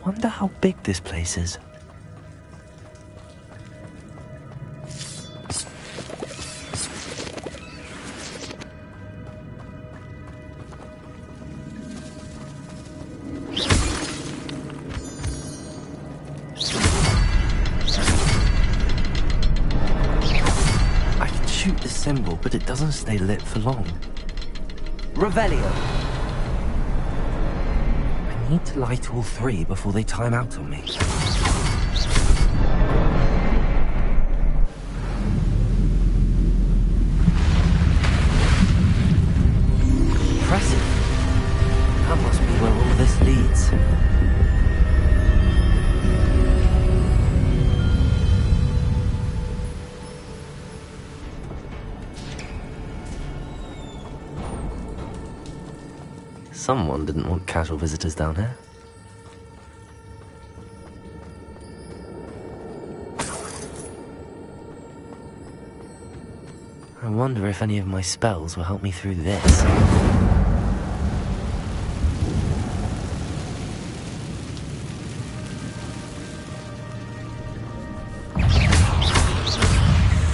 Wonder how big this place is. I can shoot the symbol, but it doesn't stay lit for long. Revelio. I need to light all three before they time out on me. Impressive. That must be where all this leads. Someone didn't want casual visitors down here. I wonder if any of my spells will help me through this.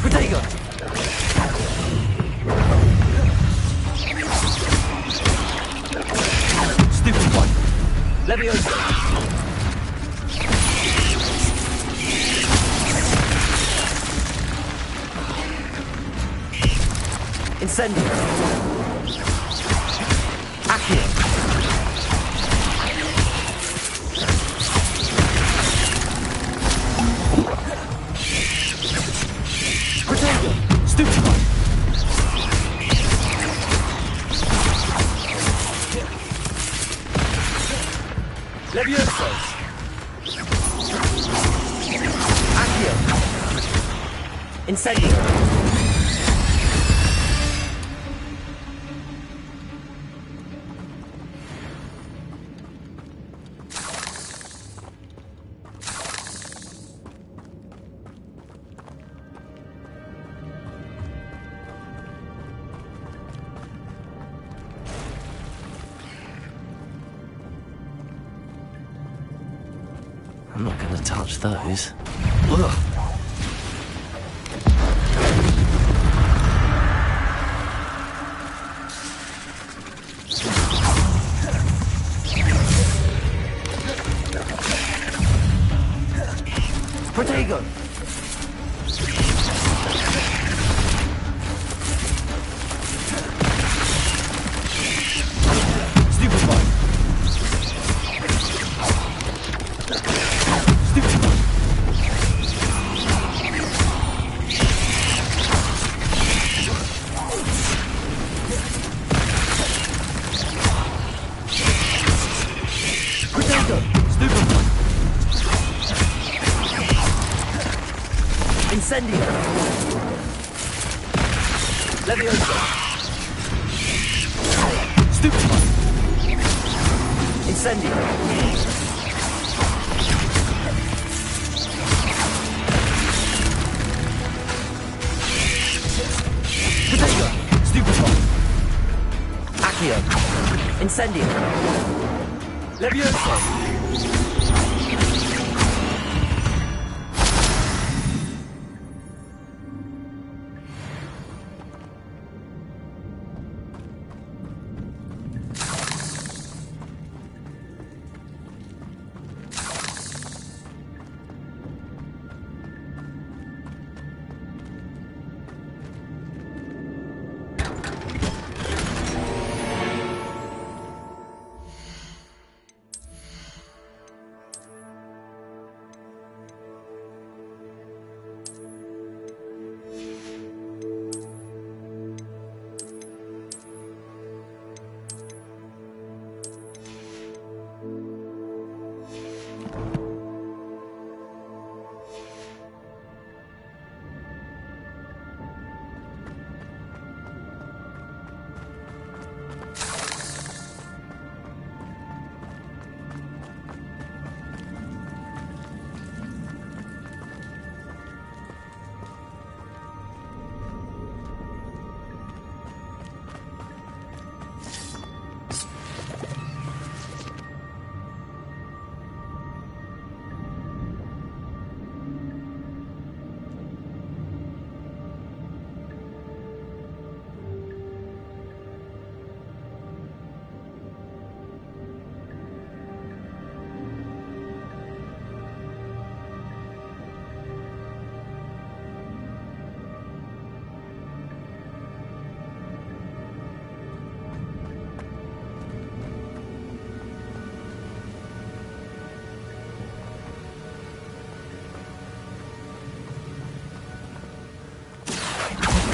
Protego! Stupid one. Leviosa. Incendio. Accio. Protego. Stupid one. Leviosa. Accio. Incendio. I'm not gonna touch those. Ugh. Protego. Stupid one. Stupid one. Protego. Stupid one. Incendio. Leviosa. Stupid one. Incendio. Protego. Stupid one. Accio. Incendio. Leviosa.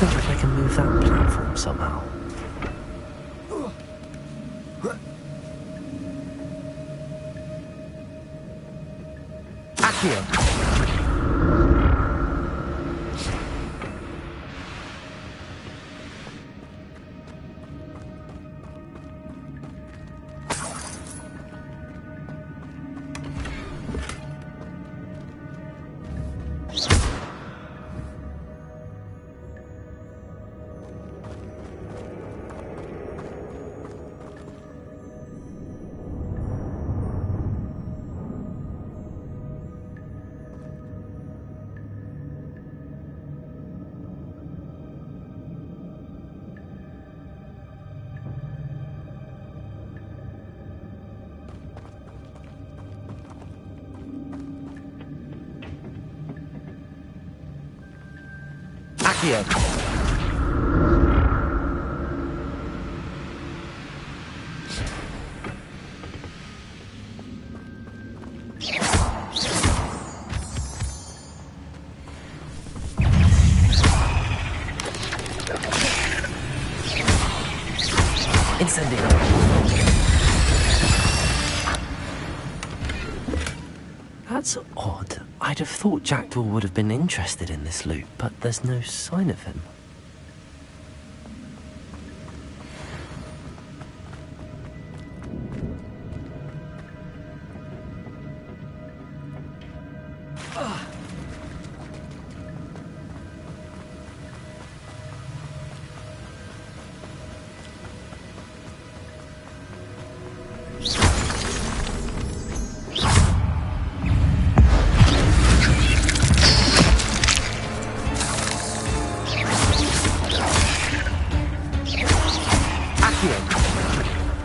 wonder if I can move that platform somehow. Accio. Accio. Incendio. That's odd. I'd have thought Jackdaw would have been interested in this loot, but there's no sign of him.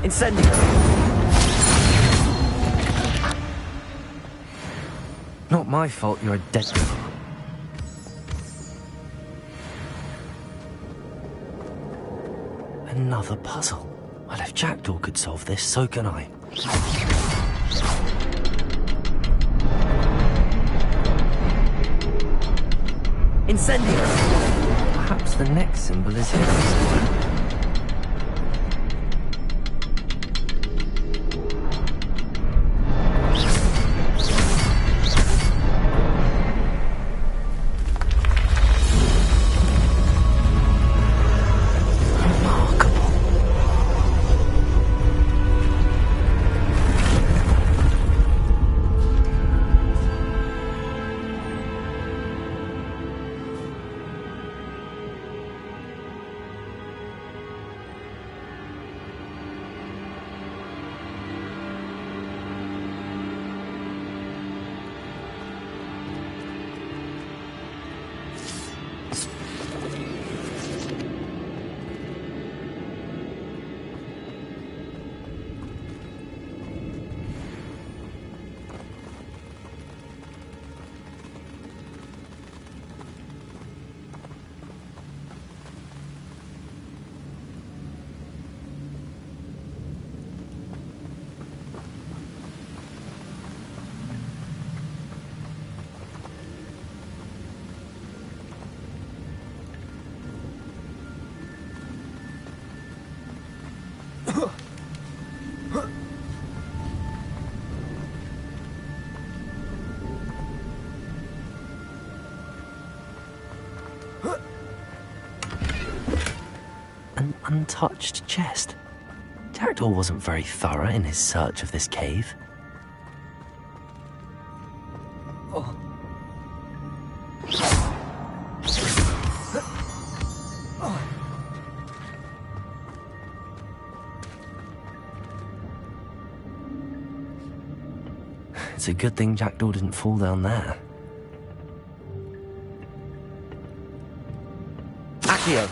Incendio. Not my fault you're a dead... Another puzzle. Well, if Jackdaw could solve this, so can I. Incendio. Perhaps the next symbol is here. An untouched chest. Jackdaw wasn't very thorough in his search of this cave. It's a good thing Jackdaw didn't fall down there. Accio.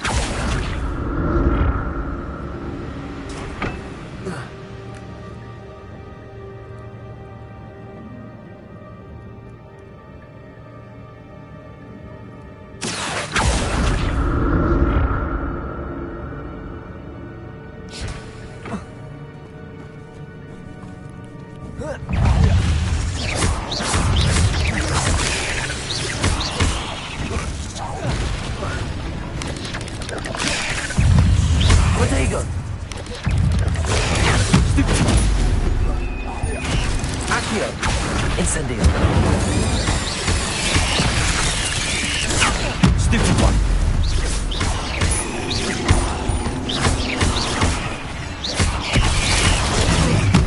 Accio! Incendio! Stupid one.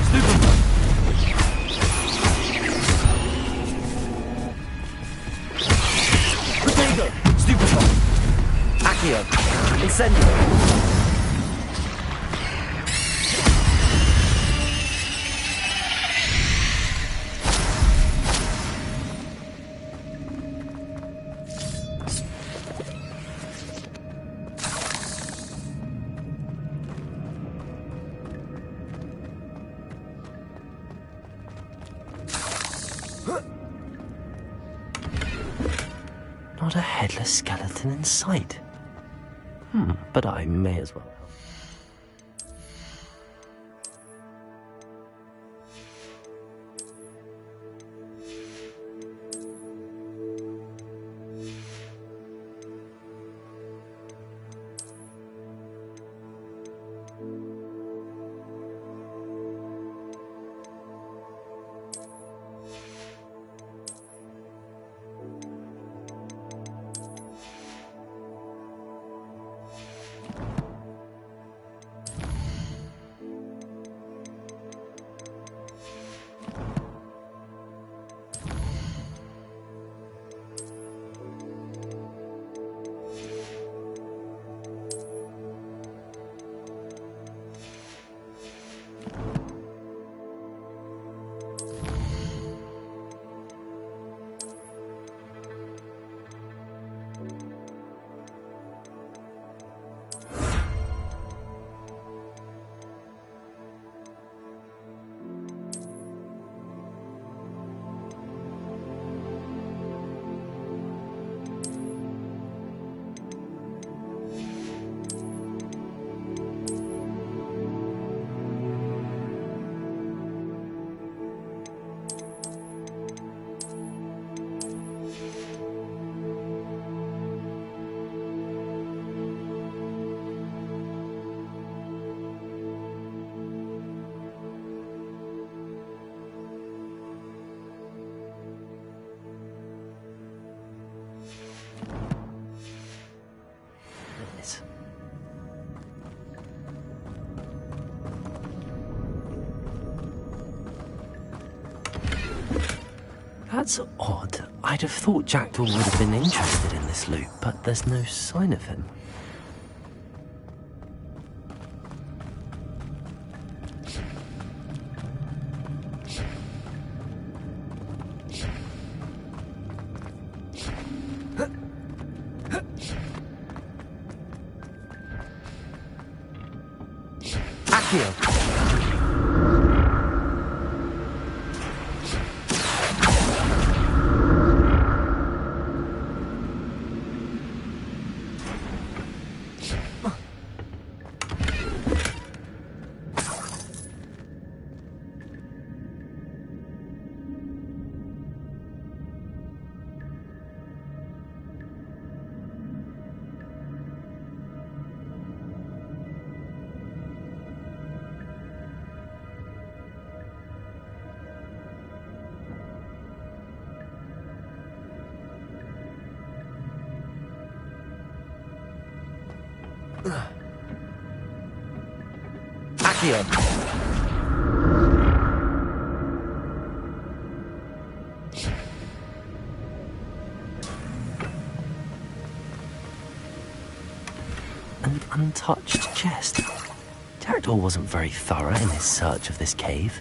Stupid one. Protego! Stupid one. Accio! Incendio! Not a headless skeleton in sight. But I may as well. That's odd. I'd have thought Jackdaw would have been interested in this loot, but there's no sign of him. Accio! Accio! An untouched chest. Jackdaw wasn't very thorough in his search of this cave.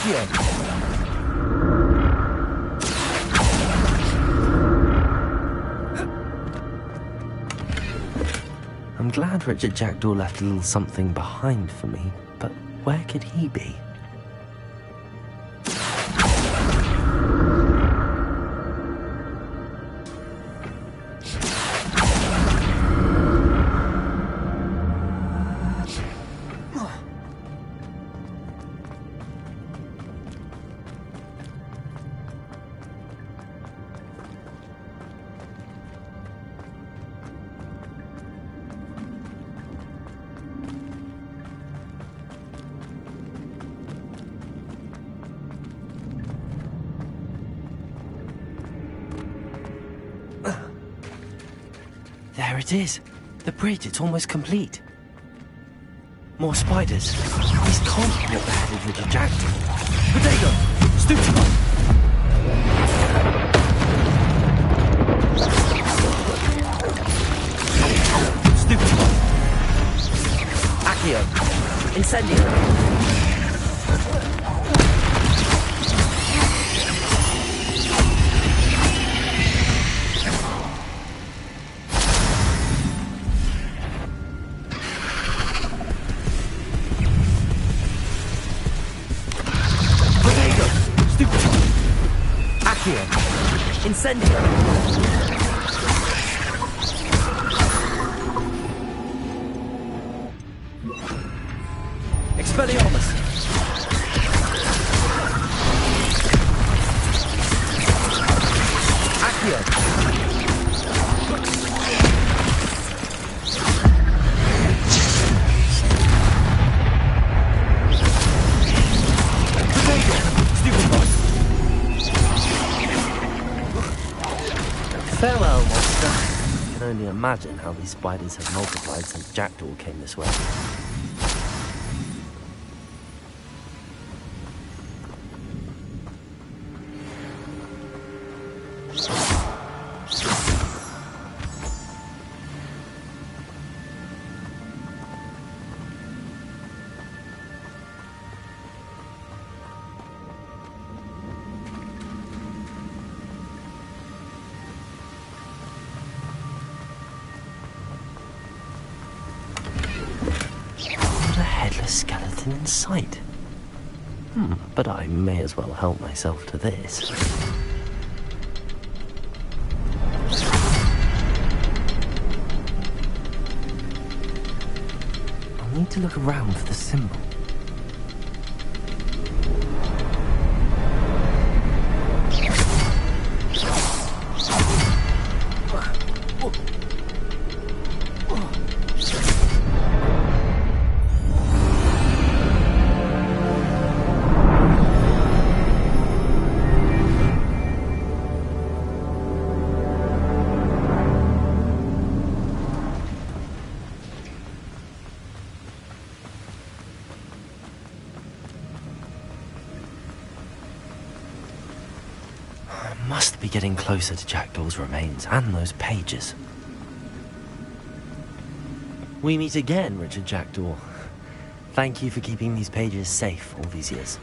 Accio. I'm glad Richard Jackdaw left a little something behind for me, but where could he be? There it is. The bridge, it's almost complete. More spiders. These can't be what the head of Richard Jackdaw. Potato! Stupid! Stupid! Accio! Incendio! Incendio! Expelliarmus! Accio! Farewell, monster. I can only imagine how these spiders have multiplied since Jackdaw came this way. Skeleton in sight. But I may as well help myself to this. I'll need to look around for the symbol. Must be getting closer to Jackdaw's remains and those pages. We meet again, Richard Jackdaw. Thank you for keeping these pages safe all these years.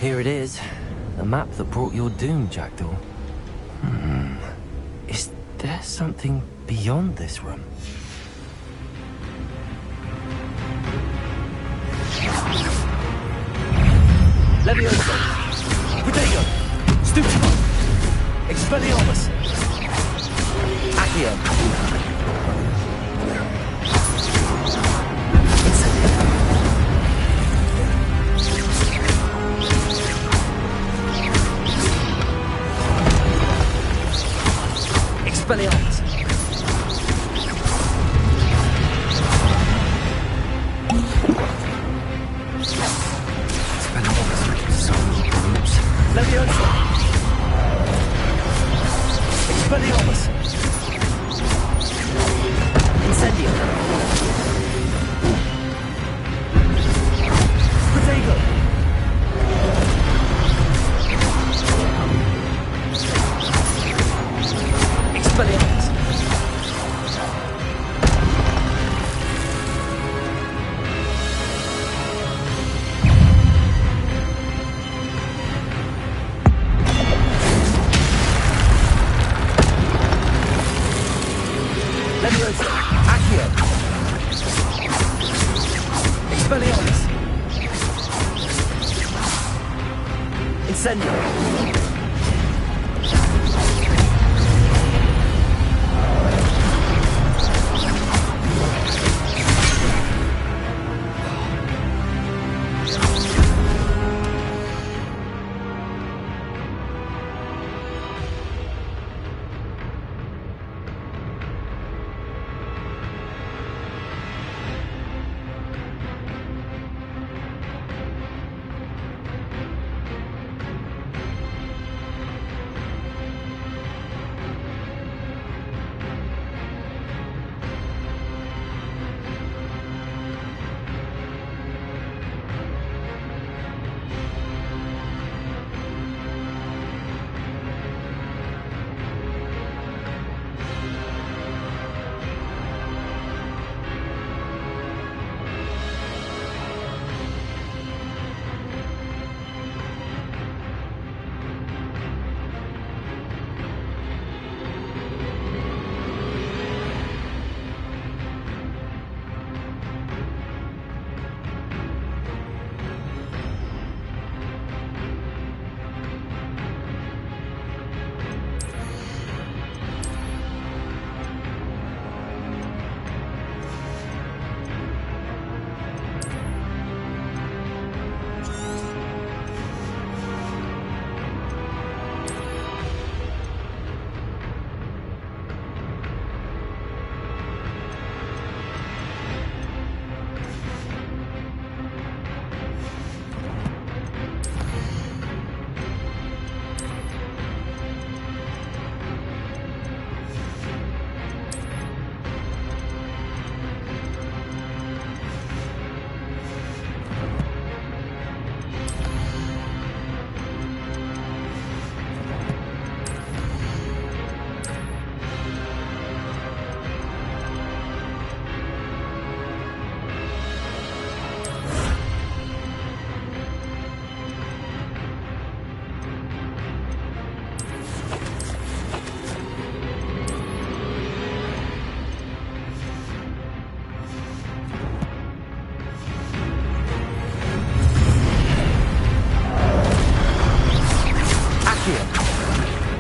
Here it is. The map that brought your doom, Jackdaw. Is there something beyond this room? Levioso! Potato! Stupido! Expelliarmus! Accio! Expelliarmus! Levioso! Expelliarmus! Incendio! Potato! Expelliarmus. Leviosa. Accio. Expelliarmus. Incendio.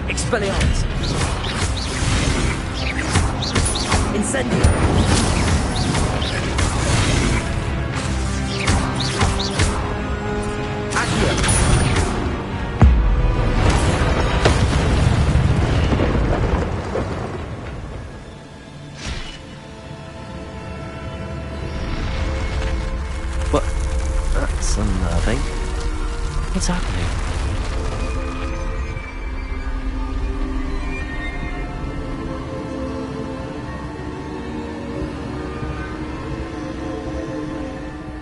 Expelliarmus. Incendio. Accio. What? That's unnerving. What's happening?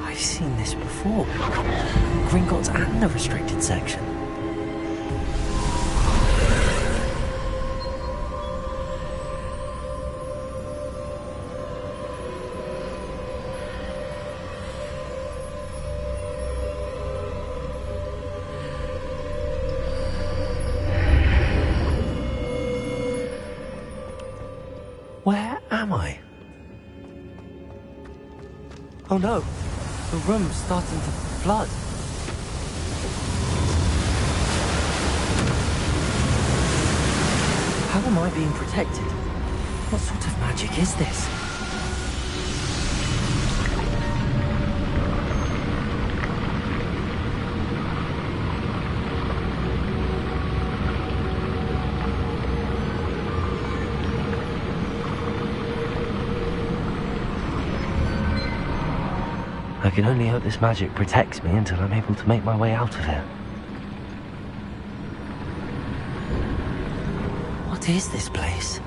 I've seen this before. Gringotts and the restricted section. Where am I? Oh no, the room's starting to flood. How am I being protected? What sort of magic is this? I can only hope this magic protects me until I'm able to make my way out of here. What is this place?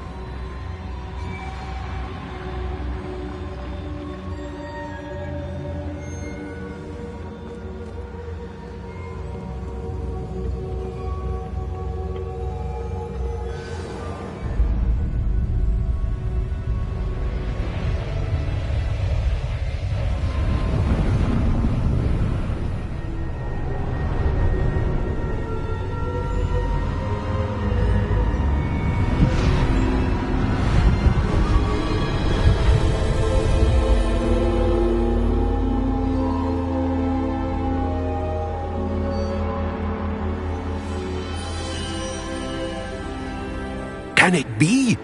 can it be?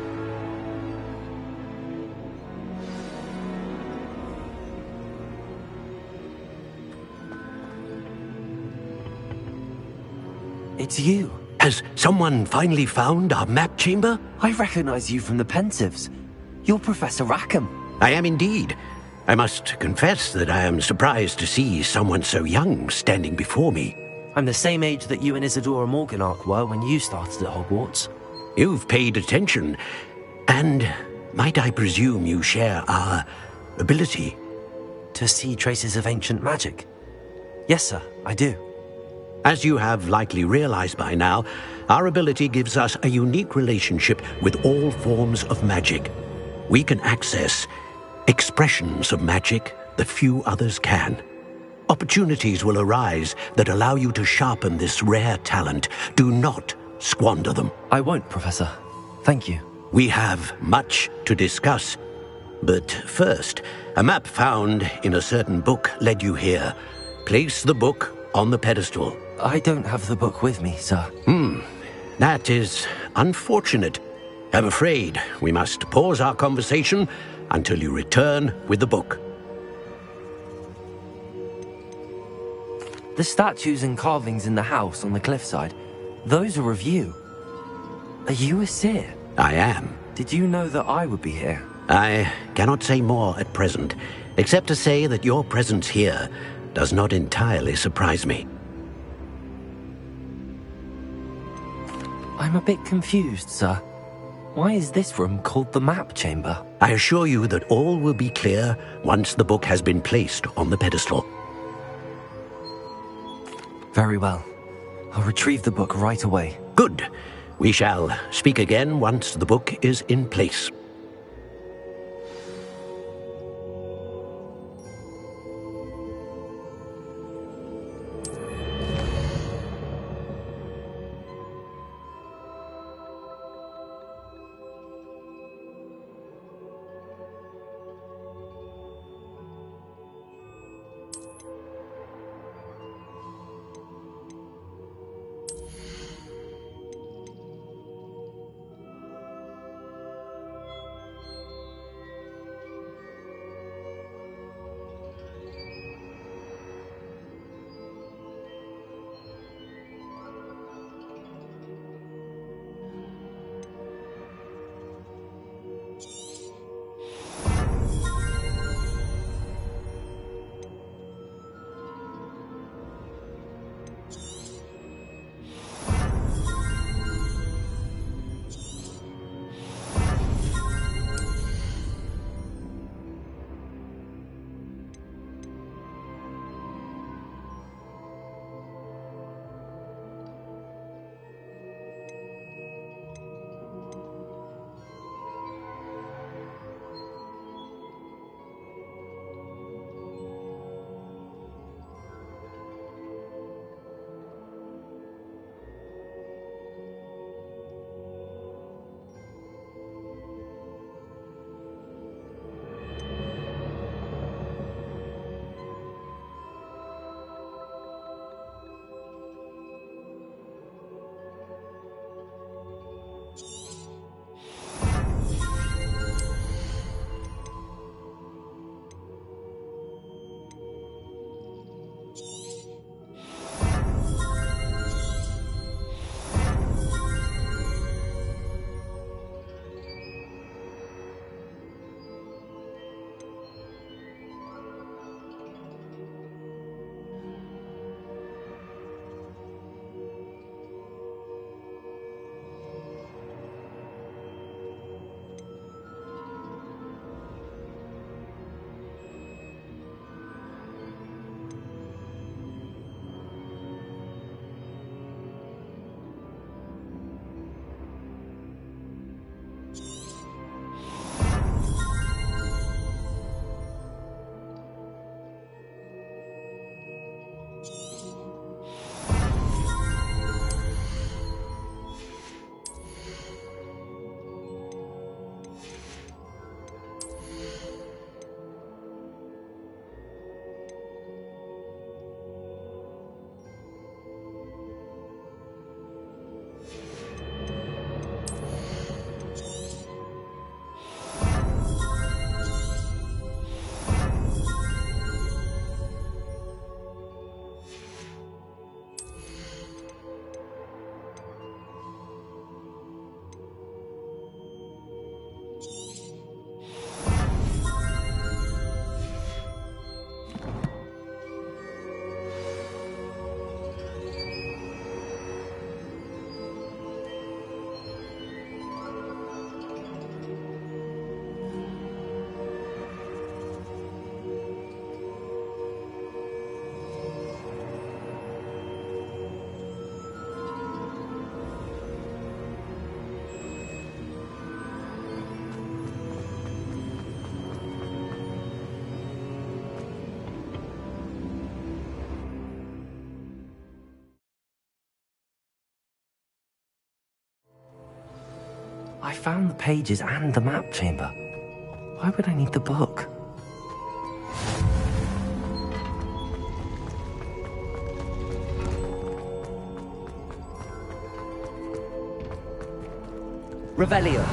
It's you. Has someone finally found our map chamber? I recognize you from the Pensives. You're Professor Rackham. I am indeed. I must confess that I am surprised to see someone so young standing before me. I'm the same age that you and Isadora Morganach were when you started at Hogwarts. You've paid attention, and might I presume you share our ability? To see traces of ancient magic? Yes, sir, I do. As you have likely realized by now, our ability gives us a unique relationship with all forms of magic. We can access expressions of magic that few others can. Opportunities will arise that allow you to sharpen this rare talent. Do not squander them. I won't, Professor. Thank you. We have much to discuss. But first, a map found in a certain book led you here. Place the book on the pedestal. I don't have the book with me, sir. That is unfortunate. I'm afraid we must pause our conversation until you return with the book. The statues and carvings in the house on the cliffside, those are of you. Are you a seer? I am. Did you know that I would be here? I cannot say more at present, except to say that your presence here does not entirely surprise me. I'm a bit confused, sir. Why is this room called the map chamber? I assure you that all will be clear once the book has been placed on the pedestal. Very well. I'll retrieve the book right away. Good. We shall speak again once the book is in place. found the pages and the map chamber. Why would I need the book? Revelio.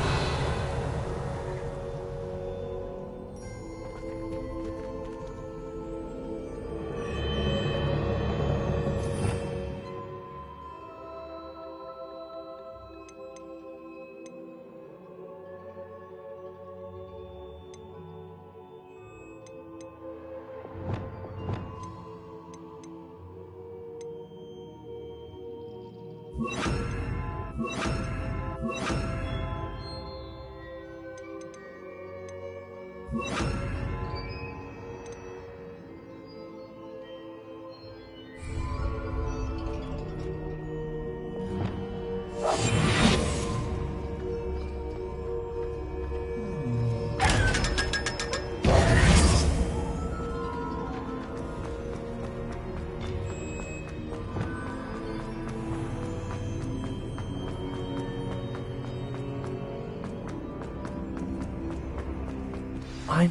I'm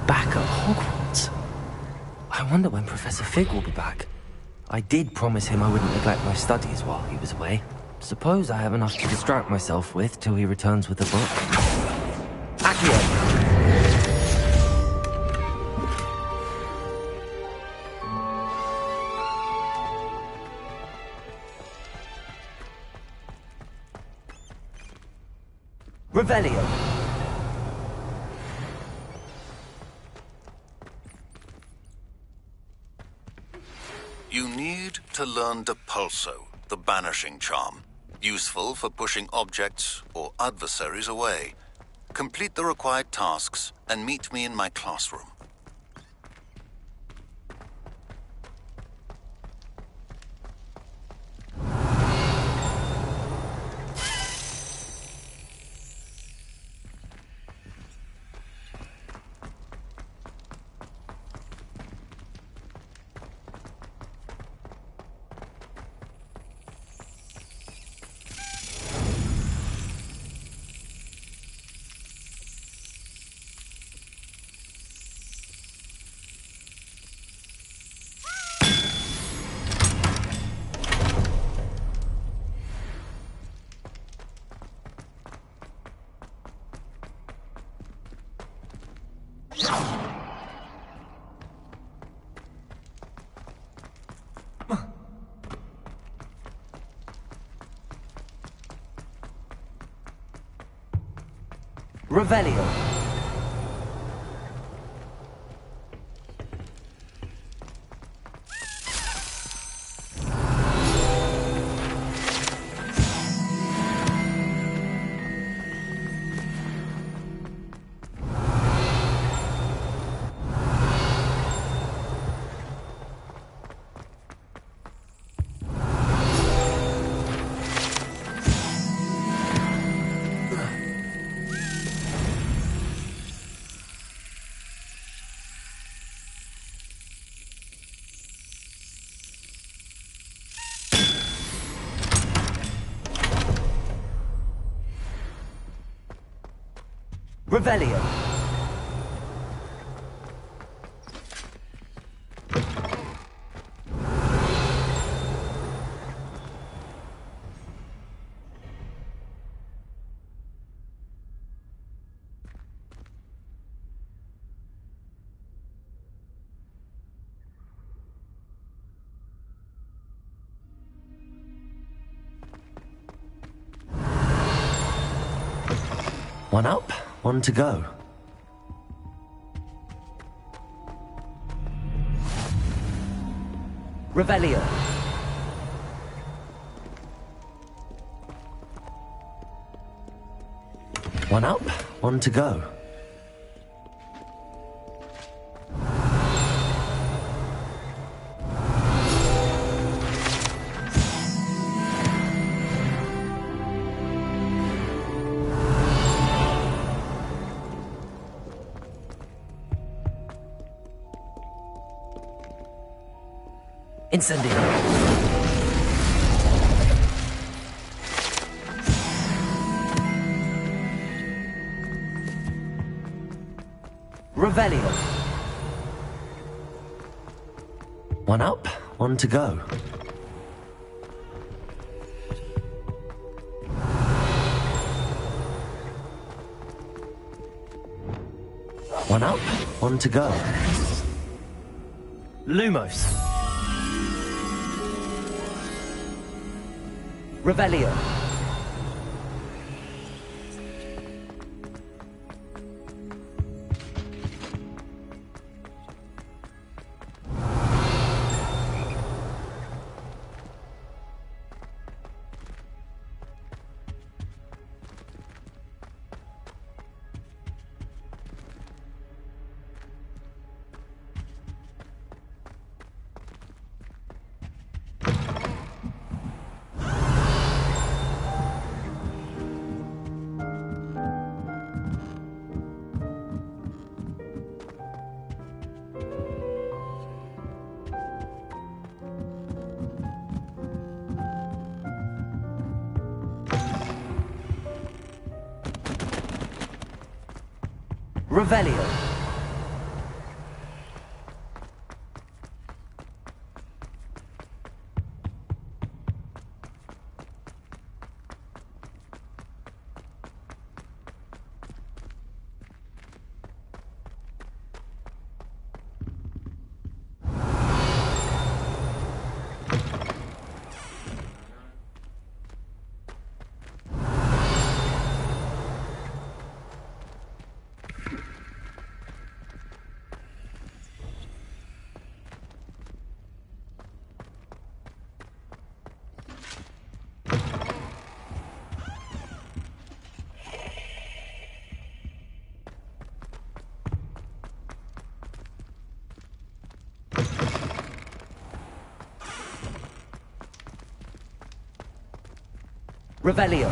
back at Hogwarts. I wonder when Professor Fig will be back. I did promise him I wouldn't neglect my studies while he was away. Suppose I have enough to distract myself with till he returns with the book. Accio. Revelio. You need to learn Depulso, the banishing charm. Useful for pushing objects or adversaries away. Complete the required tasks and meet me in my classroom. Revelio. Revelio. One up, one to go. Revelio. One up, one to go. Incendio. Revelio. One up, one to go. One up, one to go. Lumos. Revelio. Revelio. Revelio.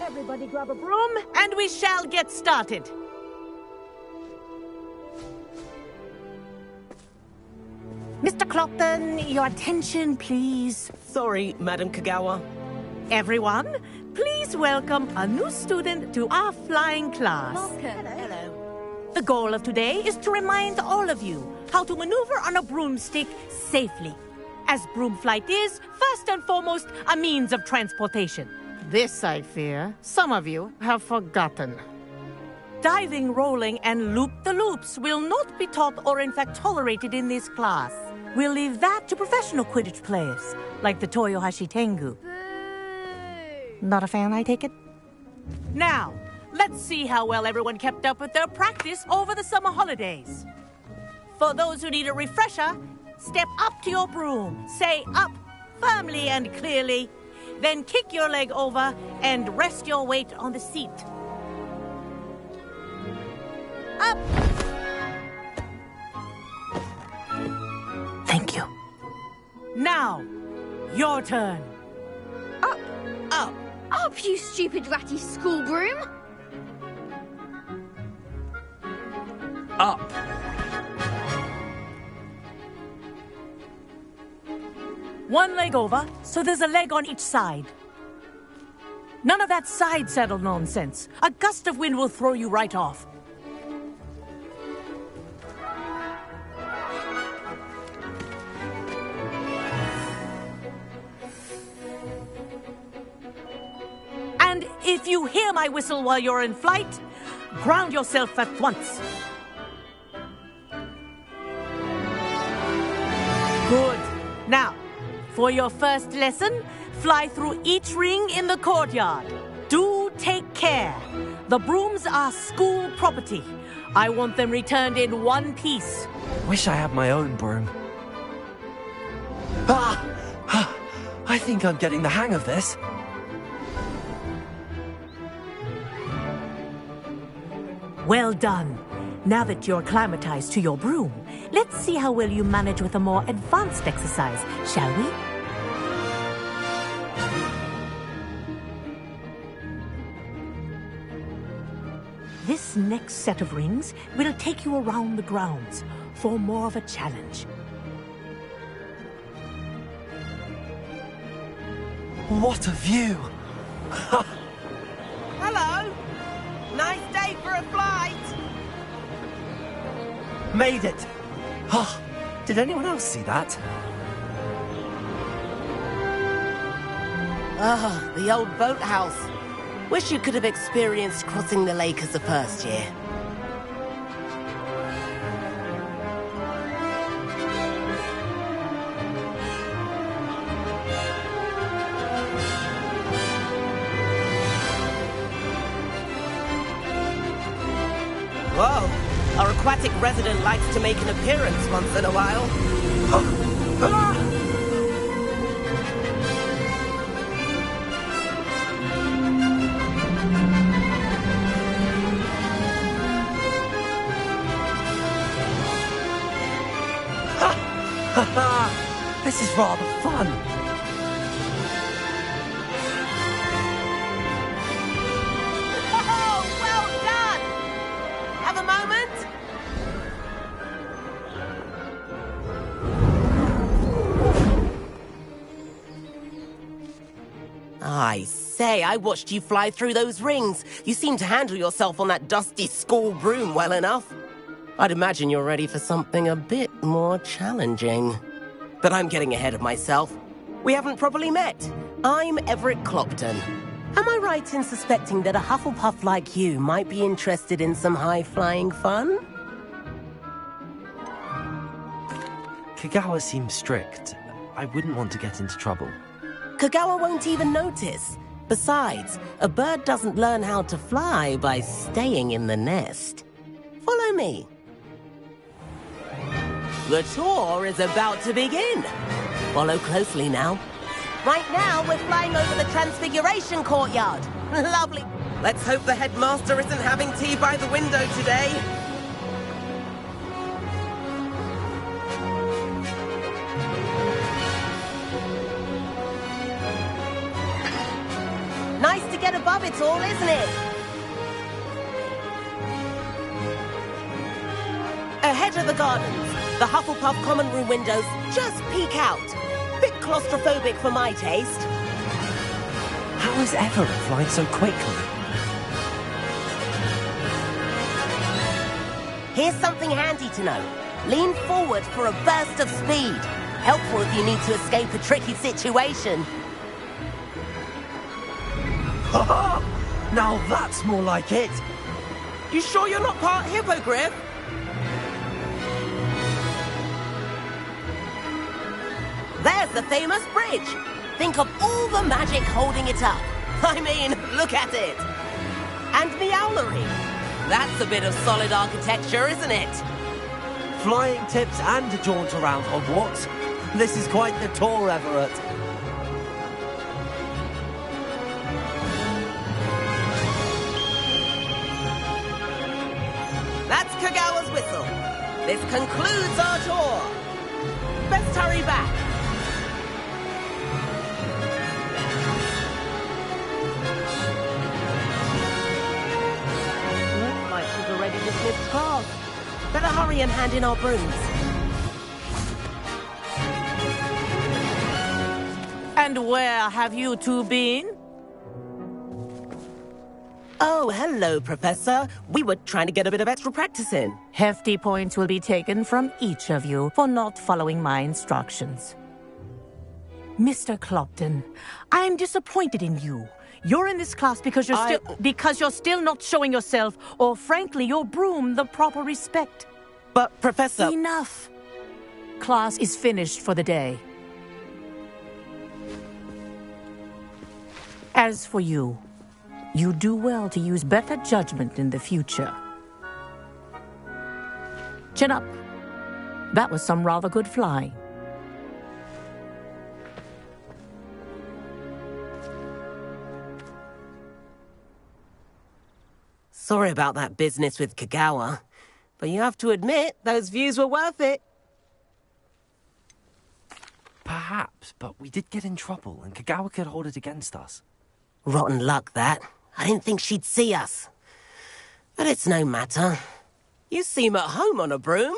Everybody grab a broom, and we shall get started. Mr. Clopton, your attention, please. Sorry, Madam Kagawa. Everyone, please welcome a new student to our flying class. Hello. The goal of today is to remind all of you how to maneuver on a broomstick safely, as broom flight is, first and foremost, a means of transportation. This, I fear, some of you have forgotten. Diving, rolling, and loop-the-loops will not be taught or in fact tolerated in this class. We'll leave that to professional Quidditch players, like the Toyohashi Tengu. Not a fan, I take it? Now, let's see how well everyone kept up with their practice over the summer holidays. For those who need a refresher, step up to your broom, say up firmly and clearly, then kick your leg over and rest your weight on the seat. Up! Thank you. Now, your turn. Up, Up. up, you stupid ratty school broom. Up. One leg over, so there's a leg on each side. None of that side saddle nonsense. A gust of wind will throw you right off. And if you hear my whistle while you're in flight, ground yourself at once. Good. Now, for your first lesson, fly through each ring in the courtyard. Do take care. The brooms are school property. I want them returned in one piece. Wish I had my own broom. Ah! I think I'm getting the hang of this. Well done. Now that you're acclimatized to your broom, let's see how well you manage with a more advanced exercise, shall we? This next set of rings will take you around the grounds for more of a challenge. What a view! Hello. Nice day for a flight. Made it! Oh, did anyone else see that? Ah, the old boathouse. Wish you could have experienced crossing the lake as a first year. Whoa, our aquatic resident likes to make an appearance once in a while. This is rather fun. Oh, well done! Have a moment? I say, I watched you fly through those rings. You seem to handle yourself on that dusty school broom well enough. I'd imagine you're ready for something a bit more challenging. But I'm getting ahead of myself. We haven't properly met. I'm Everett Clopton. Am I right in suspecting that a Hufflepuff like you might be interested in some high-flying fun? Kagawa seems strict. I wouldn't want to get into trouble. Kagawa won't even notice. Besides, a bird doesn't learn how to fly by staying in the nest. Follow me. The tour is about to begin. Follow closely now. Right now, we're flying over the Transfiguration Courtyard. Lovely. Let's hope the headmaster isn't having tea by the window today. Nice to get above it all, isn't it? Ahead of the gardens, the Hufflepuff common room windows just peek out. Bit claustrophobic for my taste. How is Everett flying so quickly? Here's something handy to know. Lean forward for a burst of speed. Helpful if you need to escape a tricky situation. Now that's more like it. You sure you're not part hippogriff? the famous bridge. Think of all the magic holding it up. I mean, look at it. And the owlery. That's a bit of solid architecture, isn't it? Flying tips and a jaunt around Hogwarts. This is quite the tour, Everett. That's Kagawa's whistle. This concludes our tour. Best hurry back. Looks like she's already dismissed class. Better hurry and hand in our brooms. And where have you two been? Oh, hello, Professor. We were trying to get a bit of extra practice in. Hefty points will be taken from each of you for not following my instructions. Mr. Clopton, I'm disappointed in you. You're in this class because you're still not showing yourself, or frankly, your broom, the proper respect. But, Professor... Enough. Class is finished for the day. As for you, you do well to use better judgment in the future. Chin up. That was some rather good flying. Sorry about that business with Kagawa, but you have to admit, those views were worth it. Perhaps, but we did get in trouble, and Kagawa could hold it against us. Rotten luck, that. I didn't think she'd see us. But it's no matter. You seem at home on a broom.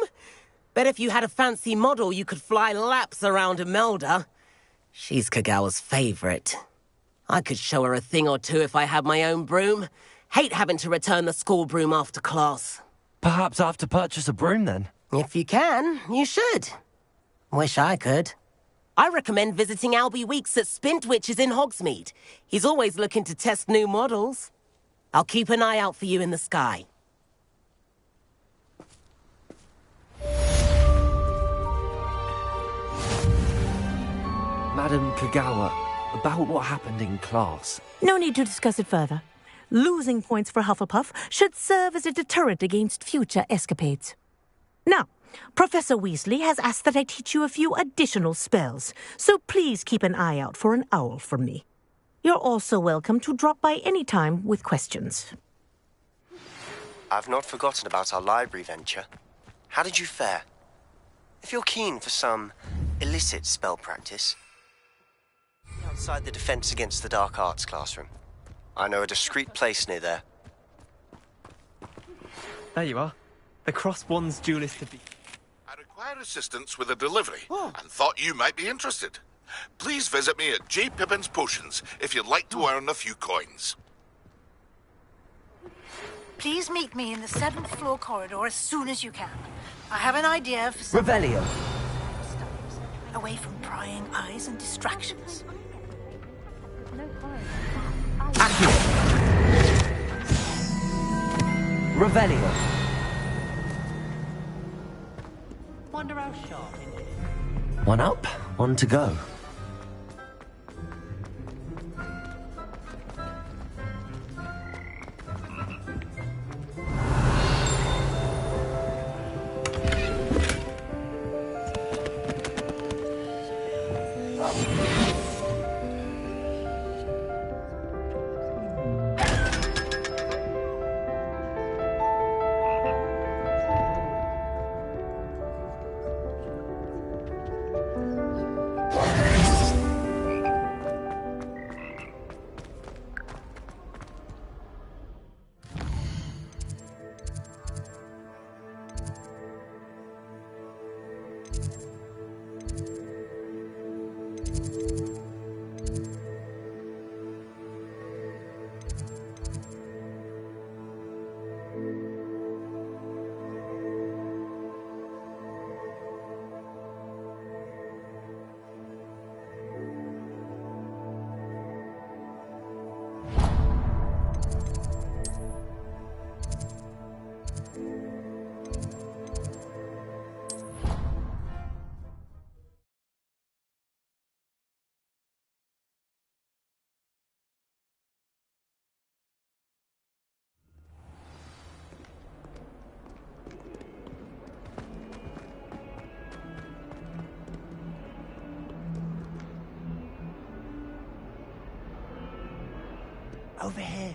Bet if you had a fancy model, you could fly laps around Imelda. She's Kagawa's favorite. I could show her a thing or two if I had my own broom. Hate having to return the school broom after class. Perhaps I have to purchase a broom, then? If you can, you should. Wish I could. I recommend visiting Albie Weeks at Spintwitches in Hogsmeade. He's always looking to test new models. I'll keep an eye out for you in the sky. Madam Kagawa, about what happened in class. No need to discuss it further. Losing points for Hufflepuff should serve as a deterrent against future escapades. Now, Professor Weasley has asked that I teach you a few additional spells, so please keep an eye out for an owl from me. You're also welcome to drop by any time with questions. I've not forgotten about our library venture. How did you fare? If you're keen for some illicit spell practice, outside the Defense Against the Dark Arts classroom. I know a discreet place near there. There you are. The Crosswands duelist to be. I require assistance with a delivery and thought you might be interested. Please visit me at J. Pippin's Potions if you'd like to earn a few coins. Please meet me in the 7th floor corridor as soon as you can. I have an idea for some... Revelio. Away from prying eyes and distractions. Revelio. Wonder how sharp. One up, one to go. Over here.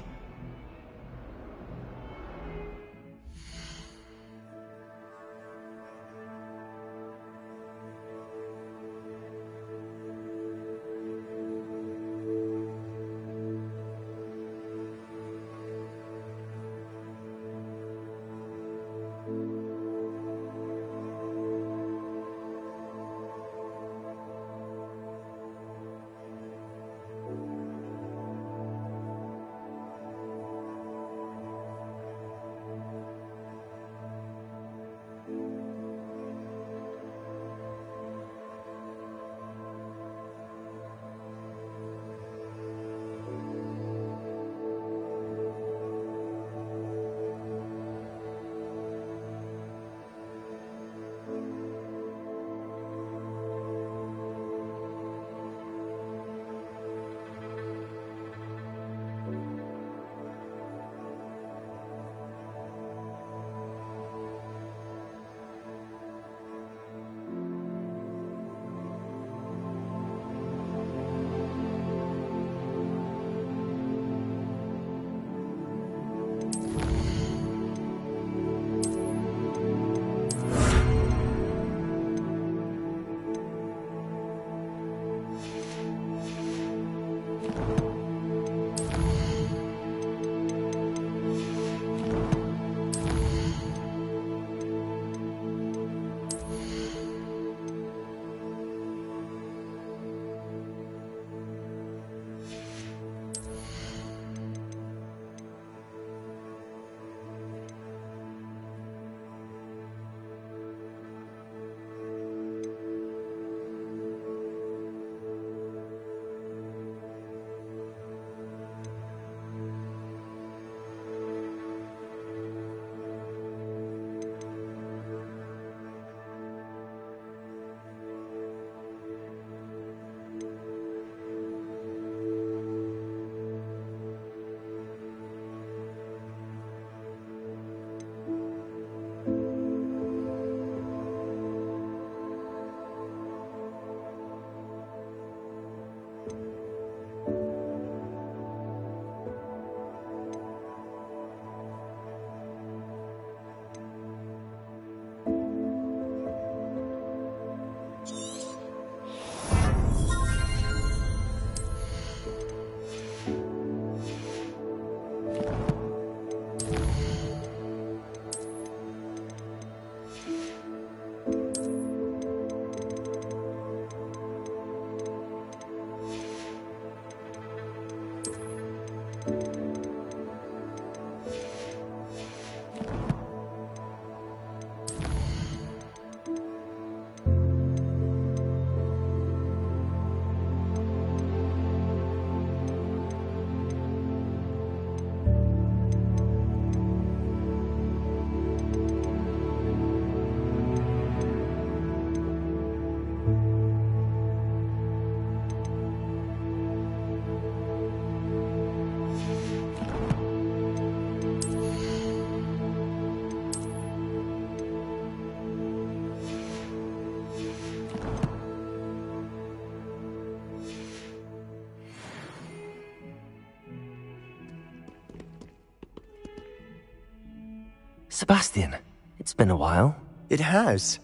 Sebastian, it's been a while. It has.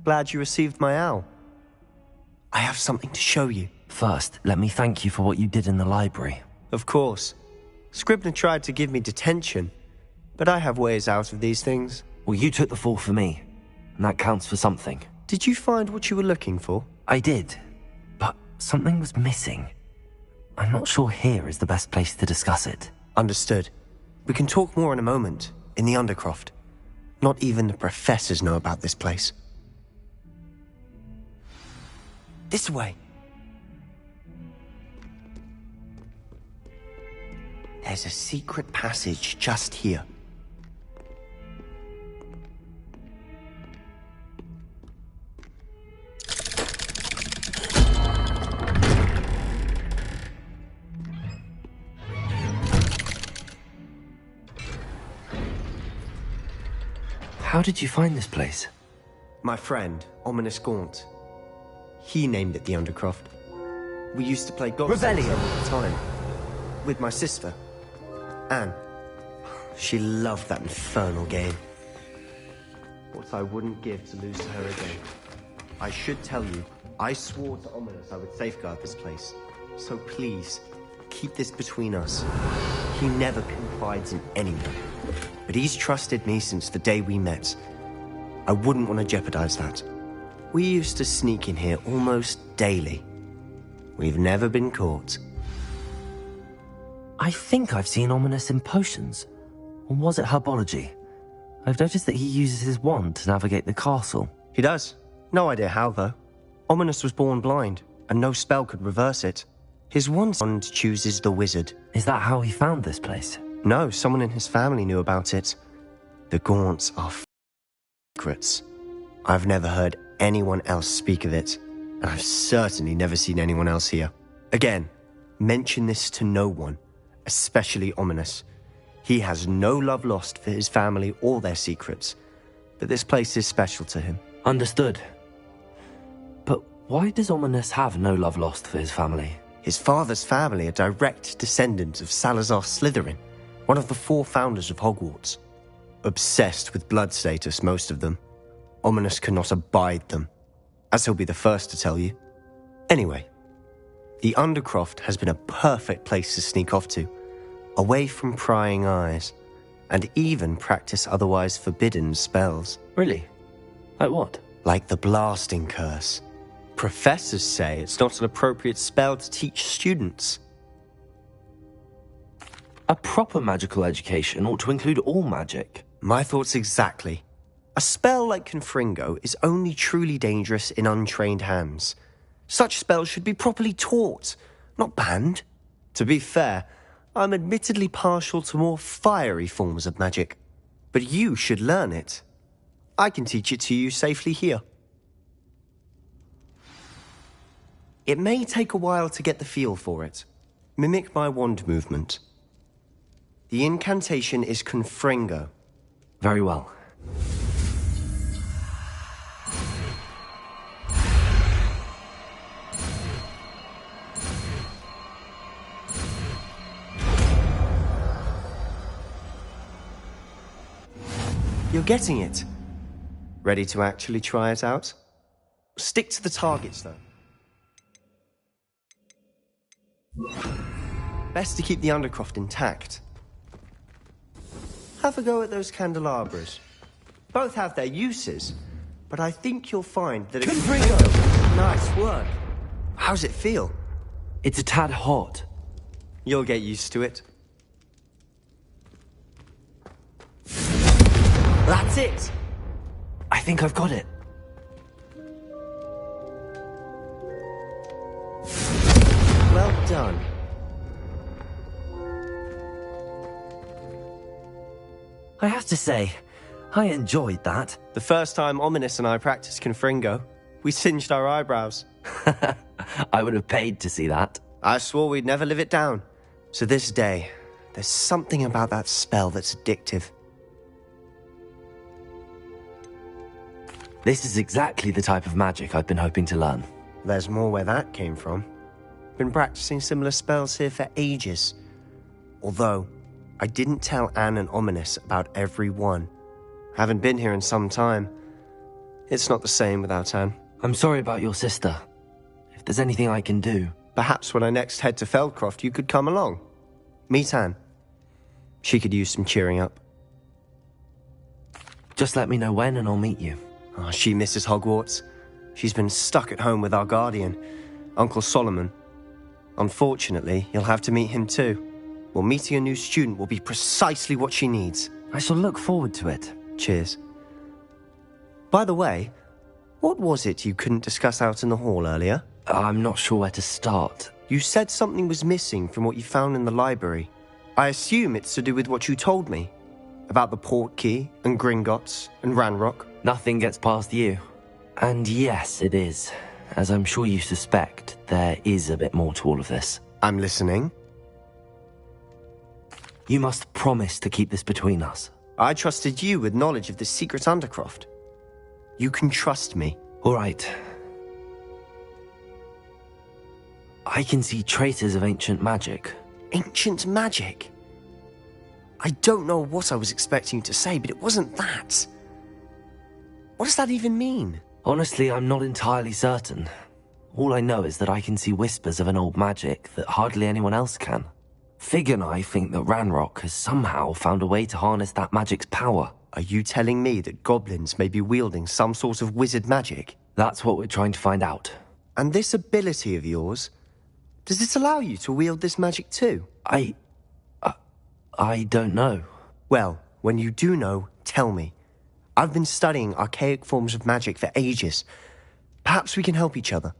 Glad you received my owl. I have something to show you. First, let me thank you for what you did in the library. Of course. Scribner tried to give me detention, but I have ways out of these things. Well, you took the fall for me, and that counts for something. Did you find what you were looking for? I did, but something was missing. I'm not sure here is the best place to discuss it. Understood. We can talk more in a moment, in the Undercroft. Not even the professors know about this place. This way. There's a secret passage just here. How did you find this place? My friend, Ominous Gaunt. He named it the Undercroft. We used to play golf all the time. With my sister, Anne. She loved that infernal game. What I wouldn't give to lose to her again. I should tell you, I swore to Ominous I would safeguard this place. So please, keep this between us. He never confides in anyone. But he's trusted me since the day we met. I wouldn't want to jeopardize that. We used to sneak in here almost daily. We've never been caught. I think I've seen Ominous in potions. Or was it herbology? I've noticed that he uses his wand to navigate the castle. He does. No idea how, though. Ominous was born blind, and no spell could reverse it. His wand chooses the wizard. Is that how he found this place? No, someone in his family knew about it. The Gaunts are secrets. I've never heard anyone else speak of it, and I've certainly never seen anyone else here. Again, mention this to no one, especially Ominous. He has no love lost for his family or their secrets, but this place is special to him. Understood. But why does Ominous have no love lost for his family? His father's family are direct descendants of Salazar Slytherin, one of the 4 founders of Hogwarts. Obsessed with blood status, most of them. Ominous cannot abide them, as he'll be the first to tell you. Anyway, the Undercroft has been a perfect place to sneak off to, away from prying eyes, and even practice otherwise forbidden spells. Really? Like what? Like the blasting curse. Professors say it's not an appropriate spell to teach students. A proper magical education ought to include all magic. My thoughts exactly. A spell like Confringo is only truly dangerous in untrained hands. Such spells should be properly taught, not banned. To be fair, I'm admittedly partial to more fiery forms of magic. But you should learn it. I can teach it to you safely here. It may take a while to get the feel for it. Mimic my wand movement. The incantation is Confringo. Very well. You're getting it. Ready to actually try it out? Stick to the targets, though. Best to keep the Undercroft intact. Have a go at those candelabras. Both have their uses, but I think you'll find that it... Confringo! Nice work. How's it feel? It's a tad hot. You'll get used to it. That's it! I think I've got it. Well done. I have to say, I enjoyed that. The first time Ominous and I practiced Confringo, we singed our eyebrows. I would have paid to see that. I swore we'd never live it down. So this day, there's something about that spell that's addictive. This is exactly the type of magic I've been hoping to learn. There's more where that came from. Been practicing similar spells here for ages. Although, I didn't tell Anne and Ominous about every one. Haven't been here in some time. It's not the same without Anne. I'm sorry about your sister. If there's anything I can do... Perhaps when I next head to Feldcroft, you could come along. Meet Anne. She could use some cheering up. Just let me know when and I'll meet you. Oh, she misses Hogwarts. She's been stuck at home with our guardian, Uncle Solomon. Unfortunately, you'll have to meet him too. Well, meeting a new student will be precisely what she needs. I shall look forward to it. Cheers. By the way, what was it you couldn't discuss out in the hall earlier? I'm not sure where to start. You said something was missing from what you found in the library. I assume it's to do with what you told me. About the Portkey, and Gringotts, and Ranrock. Nothing gets past you. And yes, it is. As I'm sure you suspect, there is a bit more to all of this. I'm listening. You must promise to keep this between us. I trusted you with knowledge of the secret Undercroft. You can trust me. All right. I can see traces of ancient magic. Ancient magic? I don't know what I was expecting you to say, but it wasn't that. What does that even mean? Honestly, I'm not entirely certain. All I know is that I can see whispers of an old magic that hardly anyone else can. Fig and I think that Ranrock has somehow found a way to harness that magic's power. Are you telling me that goblins may be wielding some sort of wizard magic? That's what we're trying to find out. And this ability of yours, does it allow you to wield this magic too? I don't know. Well, when you do know, tell me. I've been studying archaic forms of magic for ages. Perhaps we can help each other.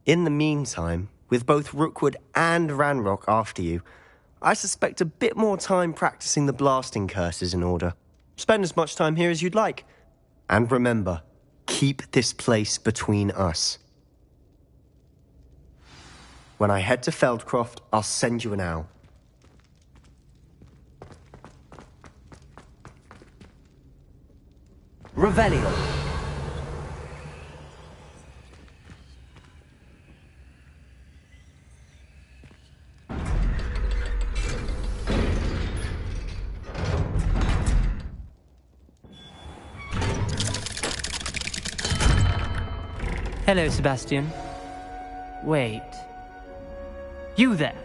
In the meantime, with both Rookwood and Ranrock after you, I suspect a bit more time practicing the blasting curse is in order. Spend as much time here as you'd like. And remember, keep this place between us. When I head to Feldcroft, I'll send you an owl. Revelio. Hello, Sebastian. Wait. You there?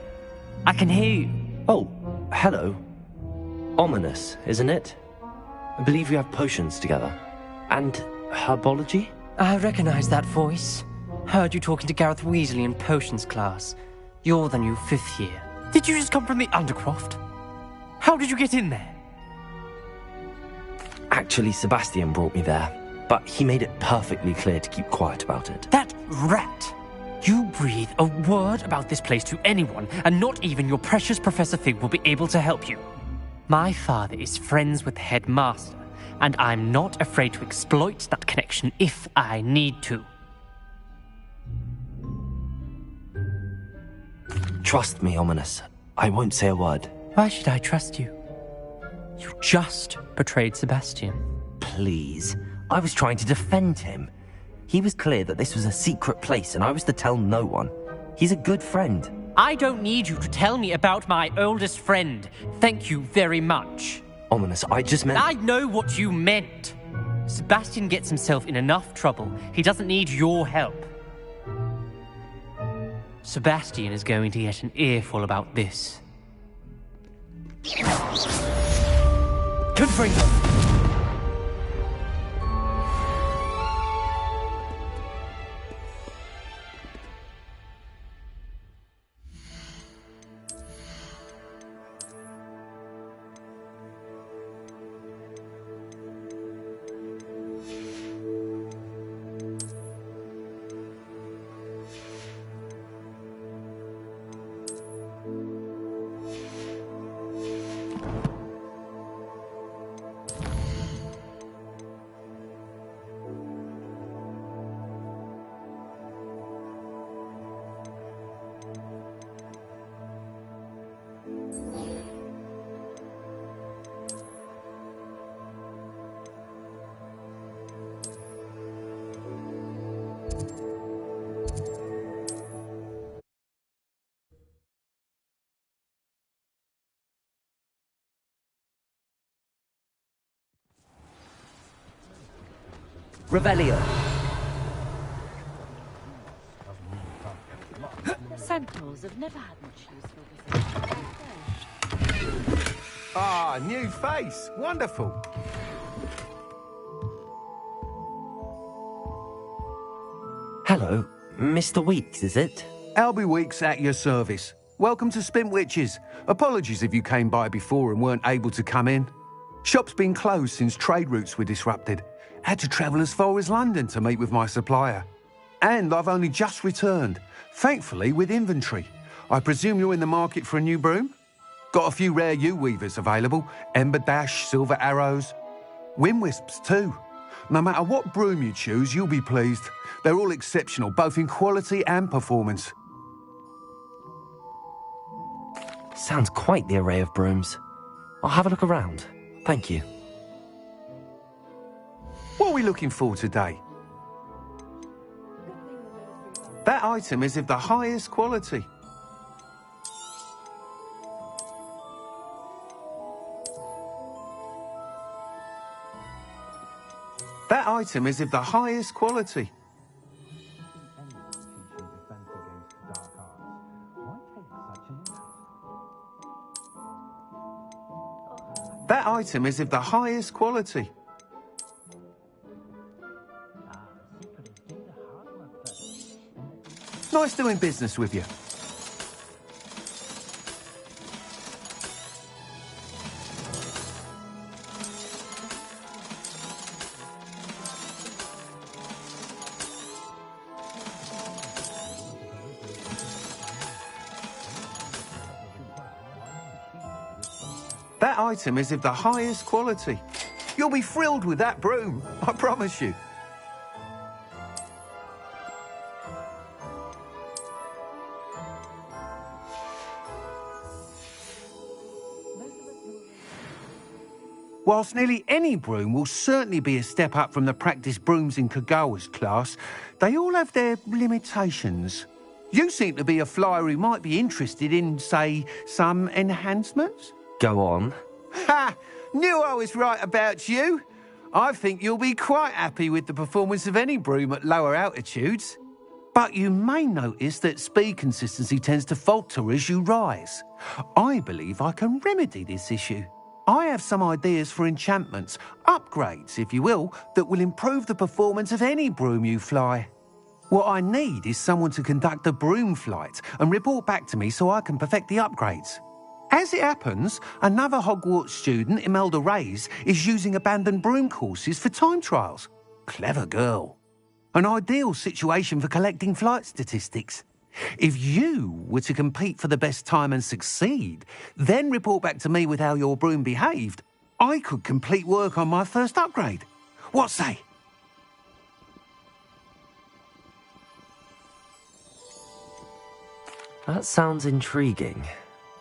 I can hear you. Oh, hello. Ominous, isn't it? I believe we have potions together. And herbology? I recognize that voice. Heard you talking to Gareth Weasley in potions class. You're the new 5th year. Did you just come from the Undercroft? How did you get in there? Actually, Sebastian brought me there, but he made it perfectly clear to keep quiet about it. That rat! You breathe a word about this place to anyone, and not even your precious Professor Fig will be able to help you. My father is friends with the headmaster, and I'm not afraid to exploit that connection if I need to. Trust me, Ominous. I won't say a word. Why should I trust you? You just betrayed Sebastian. Please. I was trying to defend him. He was clear that this was a secret place, and I was to tell no one. He's a good friend. I don't need you to tell me about my oldest friend. Thank you very much. Ominous, I just meant... I know what you meant. Sebastian gets himself in enough trouble. He doesn't need your help. Sebastian is going to get an earful about this. Confringo! Revelio. Centaurs have never had much use for this. Ah, new face. Wonderful. Hello, Mr. Weeks, is it? Albie Weeks at your service. Welcome to Spintwitches. Apologies if you came by before and weren't able to come in. Shop's been closed since trade routes were disrupted. Had to travel as far as London to meet with my supplier. And I've only just returned, thankfully with inventory. I presume you're in the market for a new broom? Got a few rare U-weavers available. Ember Dash, Silver Arrows. Wind Wisps too. No matter what broom you choose, you'll be pleased. They're all exceptional, both in quality and performance. Sounds quite the array of brooms. I'll have a look around. Thank you. What are we looking for today? That item is of the highest quality. item is of the highest quality. That item is of the highest quality. Nice doing business with you. That item is of the highest quality. You'll be thrilled with that broom, I promise you. Whilst nearly any broom will certainly be a step up from the practice brooms in Kagawa's class, they all have their limitations. You seem to be a flyer who might be interested in, say, some enhancements? Go on. Ha! Knew I was right about you. I think you'll be quite happy with the performance of any broom at lower altitudes. But you may notice that speed consistency tends to falter as you rise. I believe I can remedy this issue. I have some ideas for enchantments, upgrades, if you will, that will improve the performance of any broom you fly. What I need is someone to conduct a broom flight and report back to me so I can perfect the upgrades. As it happens, another Hogwarts student, Imelda Reyes, is using abandoned broom courses for time trials. Clever girl. An ideal situation for collecting flight statistics. If you were to compete for the best time and succeed, then report back to me with how your broom behaved, I could complete work on my first upgrade. What say? That sounds intriguing.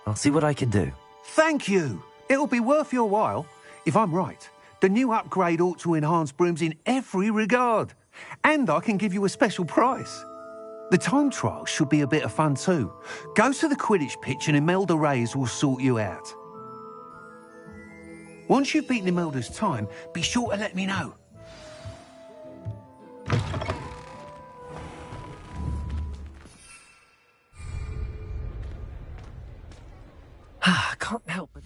I'll see what I can do. Thank you. It'll be worth your while. If I'm right, the new upgrade ought to enhance brooms in every regard. And I can give you a special price. The time trial should be a bit of fun too. Go to the Quidditch pitch and Imelda Reyes will sort you out. Once you've beaten Imelda's time, be sure to let me know. I can't help but...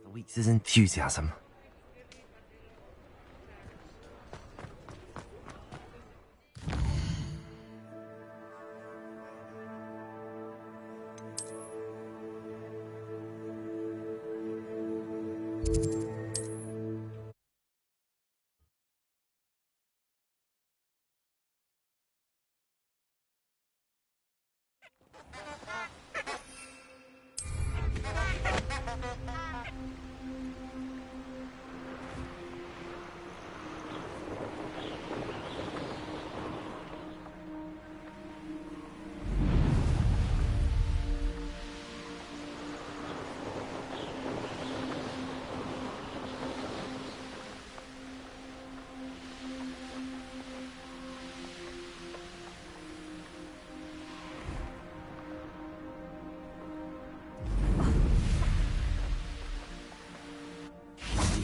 The week's enthusiasm.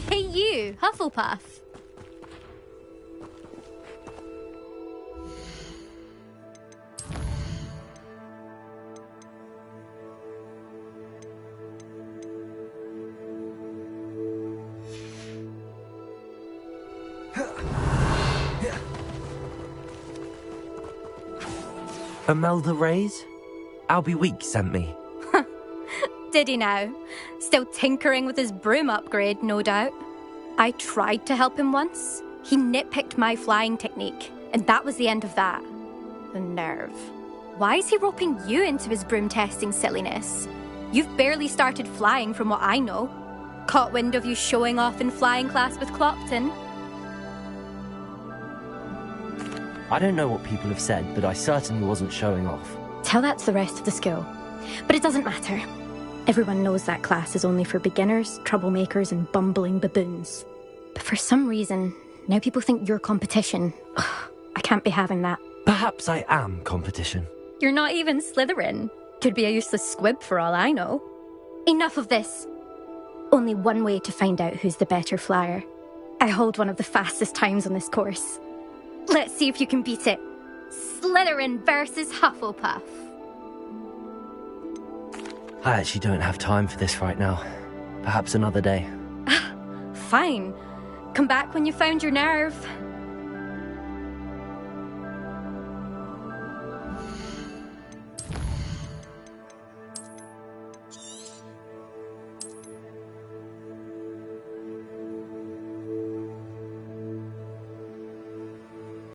Hey you, Hufflepuff. Imelda Reyes? Albie Week sent me. Did he now? Still tinkering with his broom upgrade, no doubt. I tried to help him once. He nitpicked my flying technique, and that was the end of that. The nerve. Why is he roping you into his broom testing silliness? You've barely started flying from what I know. Caught wind of you showing off in flying class with Clopton. I don't know what people have said, but I certainly wasn't showing off. Tell that to the rest of the school. But it doesn't matter. Everyone knows that class is only for beginners, troublemakers, and bumbling baboons. But for some reason, now people think you're competition. Ugh, I can't be having that. Perhaps I am competition. You're not even Slytherin. Could be a useless squib for all I know. Enough of this. Only one way to find out who's the better flyer. I hold one of the fastest times on this course. Let's see if you can beat it. Slytherin versus Hufflepuff. I actually don't have time for this right now. Perhaps another day. Fine. Come back when you found your nerve.